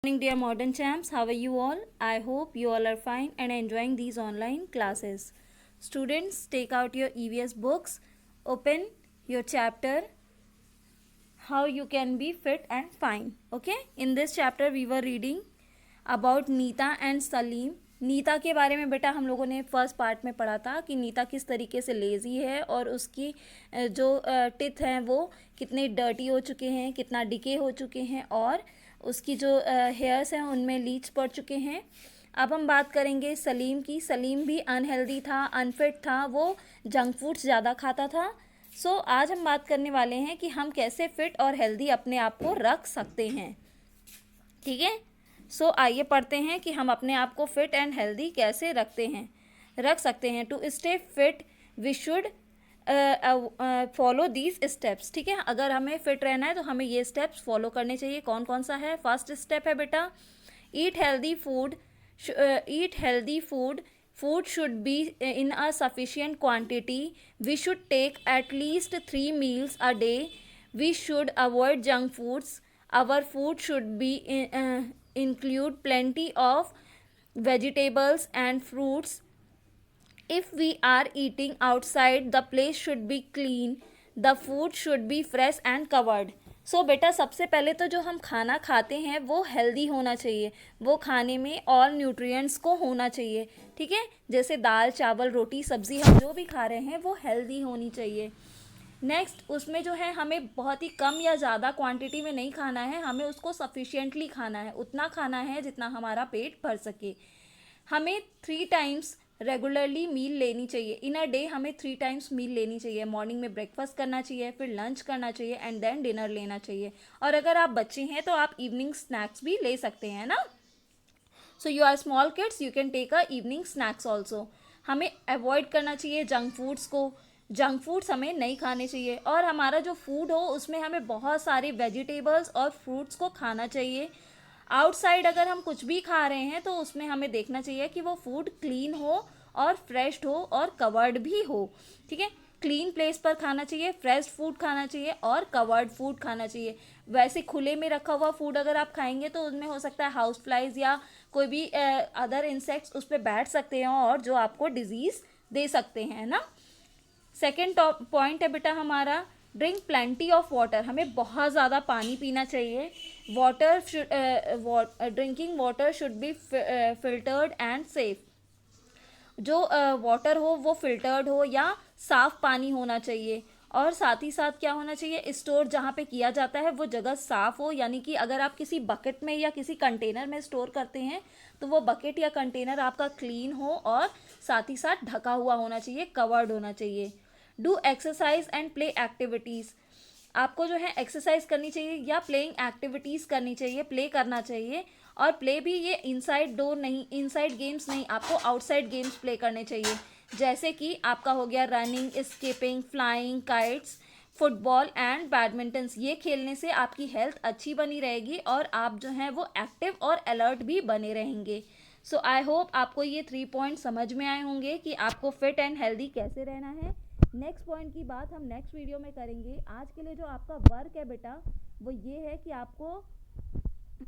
Morning, dear modern champs. How are you all? I hope you all are fine and enjoying these online classes. Students, take out your EVS books, open your chapter How You Can Be Fit and Fine. Okay, in this chapter we were reading about Nita and Salim. Nita के बारे में बेटा हम लोगों ने first part में पढ़ा था कि नीता किस तरीके से लेज़ी है और उसकी जो टिथ हैं वो कितने डर्टी हो चुके हैं, कितना डिके हो चुके हैं और उसकी जो हेयर्स हैं उनमें लीच पड़ चुके हैं. अब हम बात करेंगे सलीम की. सलीम भी अनहेल्दी था, अनफिट था, वो जंक फूड्स ज़्यादा खाता था. सो आज हम बात करने वाले हैं कि हम कैसे फिट और हेल्दी अपने आप को रख सकते हैं. ठीक है, सो आइए पढ़ते हैं कि हम अपने आप को फिट एंड हेल्दी कैसे रख सकते हैं. To stay fit we should follow these steps. ठीक है, अगर हमें फिट रहना है तो हमें ये स्टेप्स फॉलो करने चाहिए. कौन कौन सा है? फर्स्ट स्टेप है बेटा eat healthy food. Food should be in a sufficient quantity. We should take at least 3 meals a day. We should avoid junk foods. Our food should be include plenty of vegetables and fruits. If we are eating outside, the place should be clean. The food should be fresh and covered. सो बेटा सबसे पहले तो जो हम खाना खाते हैं वो हेल्दी होना चाहिए. वो खाने में ऑल न्यूट्रिएंट्स को होना चाहिए. ठीक है, जैसे दाल चावल रोटी सब्ज़ी हम जो भी खा रहे हैं वो हेल्दी होनी चाहिए. नेक्स्ट उसमें जो है हमें बहुत ही कम या ज़्यादा क्वांटिटी में नहीं खाना है, हमें उसको सफिशिएंटली खाना है. उतना खाना है जितना हमारा पेट भर सके. हमें 3 टाइम्स रेगुलरली मील लेनी चाहिए. इन अ डे हमें 3 टाइम्स मील लेनी चाहिए. मॉर्निंग में ब्रेकफास्ट करना चाहिए, फिर लंच करना चाहिए एंड देन डिनर लेना चाहिए. और अगर आप बच्चे हैं तो आप इवनिंग स्नैक्स भी ले सकते हैं ना. So you are small kids, you can take a evening snacks also. हमें अवॉइड करना चाहिए जंक फूड्स को. जंक फूड्स हमें नहीं खाने चाहिए. और हमारा जो फूड हो उसमें हमें बहुत सारे वेजिटेबल्स और फ्रूट्स को खाना चाहिए. आउटसाइड अगर हम कुछ भी खा रहे हैं तो उसमें हमें देखना चाहिए कि वो फूड क्लीन हो और फ्रेश हो और कवर्ड भी हो. ठीक है, क्लीन प्लेस पर खाना चाहिए, फ्रेश फूड खाना चाहिए और कवर्ड फूड खाना चाहिए. वैसे खुले में रखा हुआ फूड अगर आप खाएंगे तो उसमें हो सकता है हाउस फ्लाइज या कोई भी अदर इंसेक्ट्स उस पर बैठ सकते हैं और जो आपको डिजीज़ दे सकते हैं ना. सेकेंड पॉइंट है बेटा हमारा ड्रिंक प्लेंटी ऑफ वाटर. हमें बहुत ज़्यादा पानी पीना चाहिए. Drinking water should be filtered and safe. जो वाटर हो वो फिल्टर्ड हो या साफ़ पानी होना चाहिए. और साथ ही साथ क्या होना चाहिए, स्टोर जहाँ पे किया जाता है वो जगह साफ़ हो. यानी कि अगर आप किसी बकेट में या किसी कंटेनर में स्टोर करते हैं तो वो बकेट या कंटेनर आपका क्लीन हो और साथ ही साथ ढका हुआ होना चाहिए, कवर्ड होना चाहिए. Do exercise and play activities. आपको जो है एक्सरसाइज करनी चाहिए या प्लेइंग एक्टिविटीज़ करनी चाहिए, प्ले करना चाहिए. और प्ले भी ये इनसाइड डोर नहीं, इनसाइड गेम्स नहीं, आपको आउटसाइड गेम्स प्ले करने चाहिए. जैसे कि आपका हो गया running, skipping, flying kites, football and badminton. ये खेलने से आपकी हेल्थ अच्छी बनी रहेगी और आप जो हैं वो एक्टिव और अलर्ट भी बने रहेंगे. सो आई होप आपको ये 3 पॉइंट समझ में आए होंगे कि आपको फिट एंड हेल्दी कैसे रहना है. नेक्स्ट पॉइंट की बात हम नेक्स्ट वीडियो में करेंगे. आज के लिए जो आपका वर्क है बेटा वो ये है कि आपको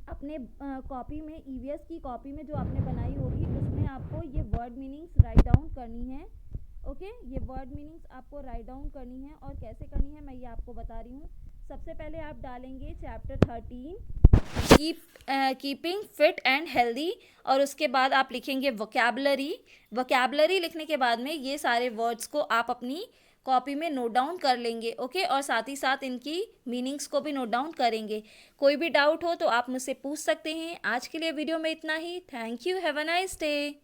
अपने कॉपी में ईवीएस की कॉपी में जो आपने बनाई होगी उसमें आपको ये वर्ड मीनिंग्स राइट डाउन करनी है. ओके, ये वर्ड मीनिंग्स आपको राइट डाउन करनी है और कैसे करनी है मैं ये आपको बता रही हूँ. सबसे पहले आप डालेंगे chapter 13 keeping fit and healthy और उसके बाद आप लिखेंगे वोकैबुलरी लिखने के बाद में ये सारे वर्ड्स को आप अपनी कॉपी में नोट डाउन कर लेंगे. ओके, और साथ ही साथ इनकी मीनिंग्स को भी नोट डाउन करेंगे. कोई भी डाउट हो तो आप मुझसे पूछ सकते हैं. आज के लिए वीडियो में इतना ही. Thank you. Have a nice day.